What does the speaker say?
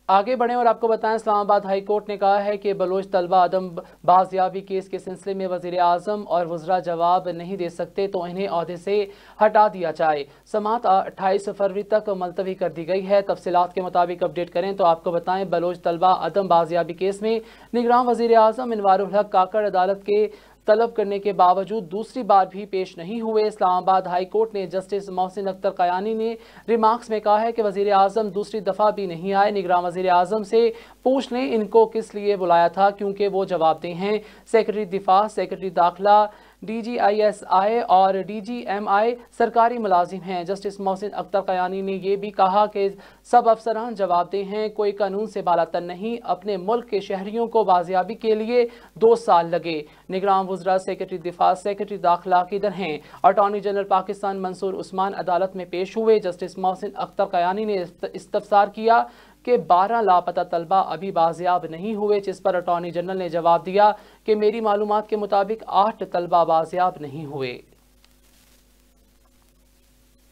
आगे बढ़ें और आपको बताएं, इस्लामाबाद हाई कोर्ट ने कहा है कि बलोच तलबा अदम बाजियाबी केस के सिलसिले में वज़ीर आज़म और वज़रा जवाब नहीं दे सकते तो इन्हें ओहदे से हटा दिया जाए। समाअत 28 फरवरी तक मुलतवी कर दी गई है। तफसीलात के मुताबिक अपडेट करें तो आपको बताएं, बलोच तलबा अदम बाजियाबी केस में निगरान वज़ीर आज़म इनवारुल हक काकड़ अदालत के तलब करने के बावजूद दूसरी बार भी पेश नहीं हुए। इस्लामाबाद हाई कोर्ट ने जस्टिस मोहसिन अख्तर कयानी ने रिमार्क्स में कहा है कि वज़ीर आज़म दूसरी दफ़ा भी नहीं आए। निगरान वज़ीर आज़म से पूछ लें इनको किस लिए बुलाया था, क्योंकि वो जवाबदेह हैं। सेक्रेटरी दिफा, सेक्रेटरी दाखिला, DGISI और DGMI सरकारी मुलाजिम हैं। जस्टिस मोहसिन अख्तर कयानी ने यह भी कहा कि सब अफसरान जवाबदेह हैं, कोई कानून से बालातर नहीं। अपने मुल्क के शहरियों को बाजियाबी के लिए 2 साल लगे। निगरान वज़रा, सेक्रेटरी दिफा, सेक्रेटरी दाखिला किधर हैं? अटॉर्नी जनरल पाकिस्तान मंसूर उस्मान अदालत में पेश हुए। जस्टिस मोहसिन अख्तर कयानी ने इस्तफसार किया कि 12 लापता तलबा अभी बाजियाब नहीं हुए, जिस पर अटॉर्नी जनरल ने जवाब दिया कि मेरी मालूमात के मुताबिक 8 तलबा बाजियाब नहीं हुए।